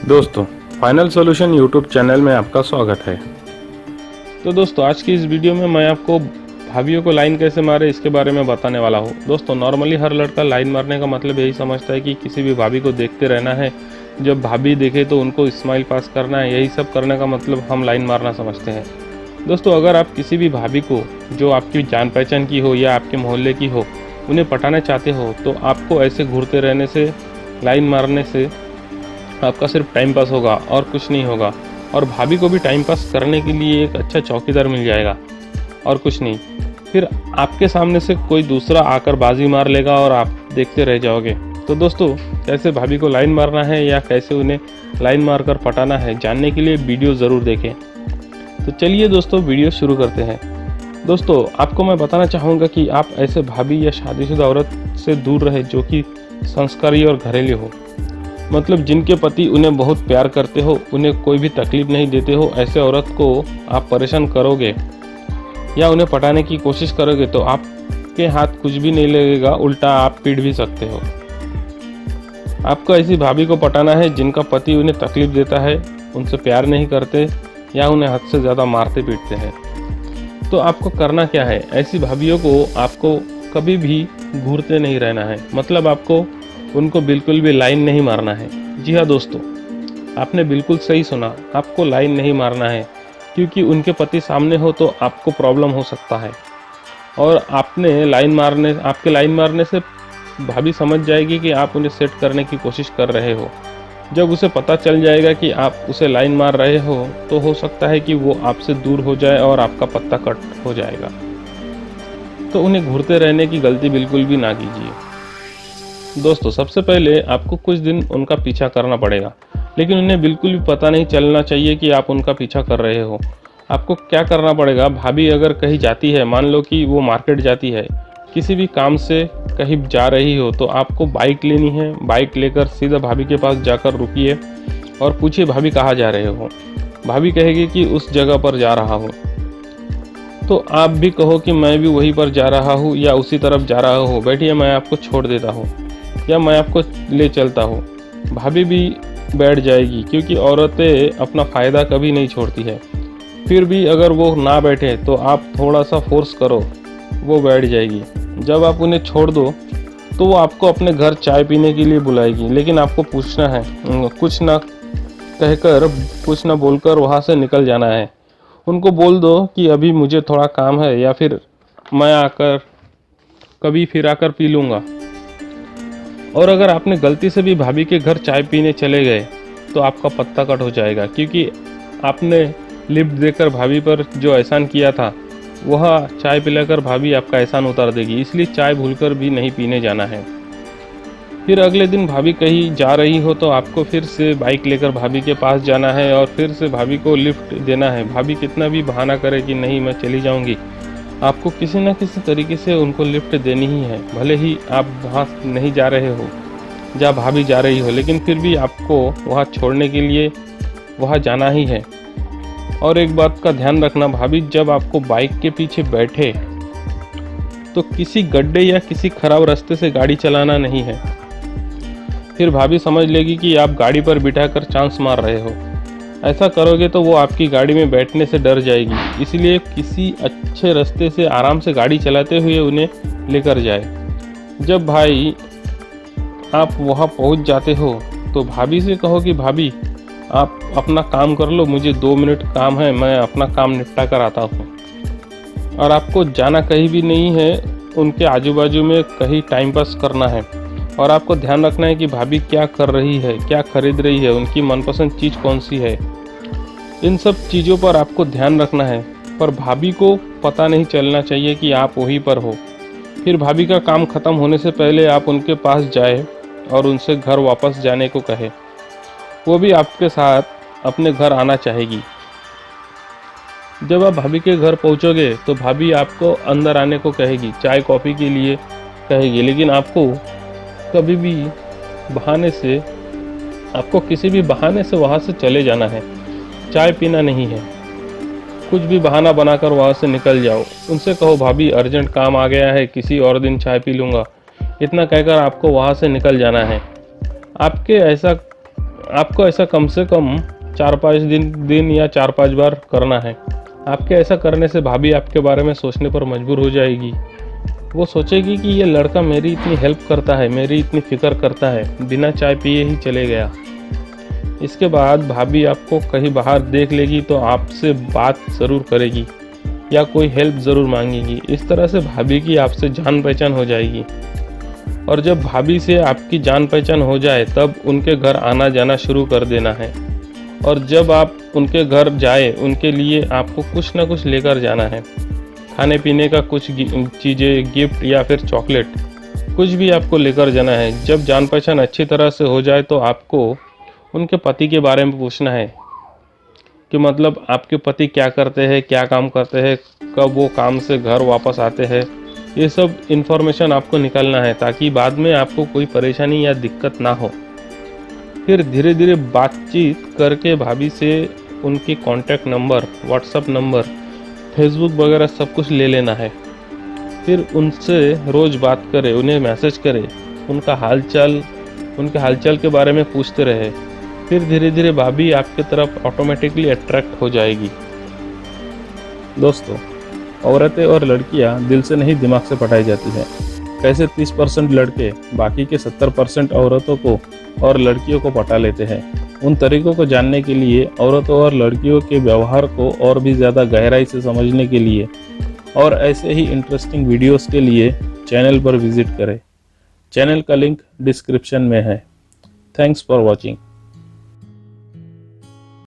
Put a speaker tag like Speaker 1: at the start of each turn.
Speaker 1: दोस्तों, final solution YouTube channel में आपका स्वागत है। तो दोस्तों, आज की इस वीडियो में मैं आपको भाभीओं को लाइन कैसे मारे इसके बारे में बताने वाला हूँ। दोस्तों, नॉर्मली हर लड़का लाइन मारने का मतलब यही समझता है कि किसी भी भाभी को देखते रहना है, जब भाभी देखे तो उनको स्माइल पास करना है, यही सब करने का मतलब हम लाइन मारना समझते हैं। दोस्तों, अगर आप किसी भी भाभी को जो आपकी जान पहचान की हो या आपके मोहल्ले की हो, उन्हें पटाना चाहते हो, तो आपको ऐसे घूरते रहने से, लाइन मारने से आपका सिर्फ टाइम पास होगा और कुछ नहीं होगा। और भाभी को भी टाइम पास करने के लिए एक अच्छा चौकीदार मिल जाएगा और कुछ नहीं। फिर आपके सामने से कोई दूसरा आकर बाजी मार लेगा और आप देखते रह जाओगे। तो दोस्तों, कैसे भाभी को लाइन मारना है या कैसे उन्हें लाइन मारकर पटाना है, जानने के लिए वीडियो ज़रूर देखें। तो चलिए दोस्तों, वीडियो शुरू करते हैं। दोस्तों, आपको मैं बताना चाहूँगा कि आप ऐसे भाभी या शादीशुदा औरत से दूर रहे जो कि संस्कारी और घरेलू हो, मतलब जिनके पति उन्हें बहुत प्यार करते हो, उन्हें कोई भी तकलीफ नहीं देते हो। ऐसे औरत को आप परेशान करोगे या उन्हें पटाने की कोशिश करोगे तो आपके हाथ कुछ भी नहीं लगेगा, उल्टा आप पीट भी सकते हो। आपको ऐसी भाभी को पटाना है जिनका पति उन्हें तकलीफ देता है, उनसे प्यार नहीं करते या उन्हें हद से ज़्यादा मारते पीटते हैं। तो आपको करना क्या है, ऐसी भाभीयों को आपको कभी भी घूरते नहीं रहना है, मतलब आपको उनको बिल्कुल भी लाइन नहीं मारना है। जी हाँ दोस्तों, आपने बिल्कुल सही सुना, आपको लाइन नहीं मारना है, क्योंकि उनके पति सामने हो तो आपको प्रॉब्लम हो सकता है। और आपके लाइन मारने से भाभी समझ जाएगी कि आप उन्हें सेट करने की कोशिश कर रहे हो। जब उसे पता चल जाएगा कि आप उसे लाइन मार रहे हो तो हो सकता है कि वो आपसे दूर हो जाए और आपका पत्ता कट हो जाएगा। तो उन्हें घूरते रहने की गलती बिल्कुल भी ना कीजिए। दोस्तों, सबसे पहले आपको कुछ दिन उनका पीछा करना पड़ेगा, लेकिन उन्हें बिल्कुल भी पता नहीं चलना चाहिए कि आप उनका पीछा कर रहे हो। आपको क्या करना पड़ेगा, भाभी अगर कहीं जाती है, मान लो कि वो मार्केट जाती है, किसी भी काम से कहीं जा रही हो, तो आपको बाइक लेनी है। बाइक लेकर सीधा भाभी के पास जाकर रुकिए और पूछिए भाभी कहाँ जा रहे हो। भाभी कहेगी कि उस जगह पर जा रहा हूँ, तो आप भी कहो कि मैं भी वहीं पर जा रहा हूँ या उसी तरफ जा रहा हूँ, बैठिए मैं आपको छोड़ देता हूँ या मैं आपको ले चलता हूँ। भाभी भी बैठ जाएगी, क्योंकि औरतें अपना फ़ायदा कभी नहीं छोड़ती है। फिर भी अगर वो ना बैठे तो आप थोड़ा सा फोर्स करो, वो बैठ जाएगी। जब आप उन्हें छोड़ दो तो वो आपको अपने घर चाय पीने के लिए बुलाएगी, लेकिन आपको पूछना है, कुछ ना कहकर, कुछ ना बोलकर वहाँ से निकल जाना है। उनको बोल दो कि अभी मुझे थोड़ा काम है, या फिर मैं कभी फिर आकर पी लूँगा। और अगर आपने गलती से भी भाभी के घर चाय पीने चले गए तो आपका पत्ता कट हो जाएगा, क्योंकि आपने लिफ्ट देकर भाभी पर जो एहसान किया था, वह चाय पिलाकर भाभी आपका एहसान उतार देगी। इसलिए चाय भूलकर भी नहीं पीने जाना है। फिर अगले दिन भाभी कहीं जा रही हो तो आपको फिर से बाइक लेकर भाभी के पास जाना है और फिर से भाभी को लिफ्ट देना है। भाभी कितना भी बहाना करे कि नहीं मैं चली जाऊंगी, आपको किसी न किसी तरीके से उनको लिफ्ट देनी ही है। भले ही आप वहाँ नहीं जा रहे हो जहाँ भाभी जा रही हो, लेकिन फिर भी आपको वहाँ छोड़ने के लिए वहाँ जाना ही है। और एक बात का ध्यान रखना, भाभी जब आपको बाइक के पीछे बैठे तो किसी गड्ढे या किसी खराब रास्ते से गाड़ी चलाना नहीं है। फिर भाभी समझ लेगी कि आप गाड़ी पर बिठाकर चांस मार रहे हो। ऐसा करोगे तो वो आपकी गाड़ी में बैठने से डर जाएगी। इसलिए किसी अच्छे रास्ते से आराम से गाड़ी चलाते हुए उन्हें लेकर जाए। जब भाई आप वहाँ पहुँच जाते हो तो भाभी से कहो कि भाभी आप अपना काम कर लो, मुझे 2 मिनट काम है, मैं अपना काम निपटा कर आता हूँ। और आपको जाना कहीं भी नहीं है, उनके आजू बाजू में कहीं टाइम पास करना है। और आपको ध्यान रखना है कि भाभी क्या कर रही है, क्या खरीद रही है, उनकी मनपसंद चीज़ कौन सी है। इन सब चीज़ों पर आपको ध्यान रखना है, पर भाभी को पता नहीं चलना चाहिए कि आप वहीं पर हो। फिर भाभी का काम ख़त्म होने से पहले आप उनके पास जाए और उनसे घर वापस जाने को कहे। वो भी आपके साथ अपने घर आना चाहेगी। जब आप भाभी के घर पहुंचोगे तो भाभी आपको अंदर आने को कहेगी, चाय कॉफ़ी के लिए कहेगी, लेकिन आपको कभी भी किसी भी बहाने से वहाँ से चले जाना है। चाय पीना नहीं है, कुछ भी बहाना बनाकर वहाँ से निकल जाओ। उनसे कहो भाभी अर्जेंट काम आ गया है, किसी और दिन चाय पी लूँगा, इतना कहकर आपको वहाँ से निकल जाना है। आपके आपको ऐसा कम से कम 4-5 दिन या 4-5 बार करना है। आपके ऐसा करने से भाभी आपके बारे में सोचने पर मजबूर हो जाएगी। वो सोचेगी कि ये लड़का मेरी इतनी हेल्प करता है, मेरी इतनी फ़िक्र करता है, बिना चाय पिए ही चले गया। इसके बाद भाभी आपको कहीं बाहर देख लेगी तो आपसे बात ज़रूर करेगी या कोई हेल्प ज़रूर मांगेगी। इस तरह से भाभी की आपसे जान पहचान हो जाएगी। और जब भाभी से आपकी जान पहचान हो जाए तब उनके घर आना जाना शुरू कर देना है। और जब आप उनके घर जाए उनके लिए आपको कुछ ना कुछ लेकर जाना है। खाने पीने का कुछ चीज़ें, गिफ्ट या फिर चॉकलेट, कुछ भी आपको लेकर जाना है। जब जान पहचान अच्छी तरह से हो जाए तो आपको उनके पति के बारे में पूछना है कि मतलब आपके पति क्या करते हैं, क्या काम करते हैं, कब वो काम से घर वापस आते हैं। ये सब इन्फॉर्मेशन आपको निकालना है ताकि बाद में आपको कोई परेशानी या दिक्कत ना हो। फिर धीरे धीरे बातचीत करके भाभी से उनके contact number, WhatsApp number, Facebook वगैरह सब कुछ ले लेना है। फिर उनसे रोज़ बात करें, उन्हें मैसेज करें, उनके हालचाल के बारे में पूछते रहे। फिर धीरे धीरे भाभी आपके तरफ ऑटोमेटिकली अट्रैक्ट हो जाएगी। दोस्तों, औरतें और लड़कियां दिल से नहीं दिमाग से पटाई जाती हैं। कैसे 30% लड़के बाकी के 70% औरतों को और लड़कियों को पटा लेते हैं। उन तरीकों को जानने के लिए, औरतों और लड़कियों के व्यवहार को और भी ज़्यादा गहराई से समझने के लिए और ऐसे ही इंटरेस्टिंग वीडियोस के लिए चैनल पर विजिट करें। चैनल का लिंक डिस्क्रिप्शन में है। Thanks for watching.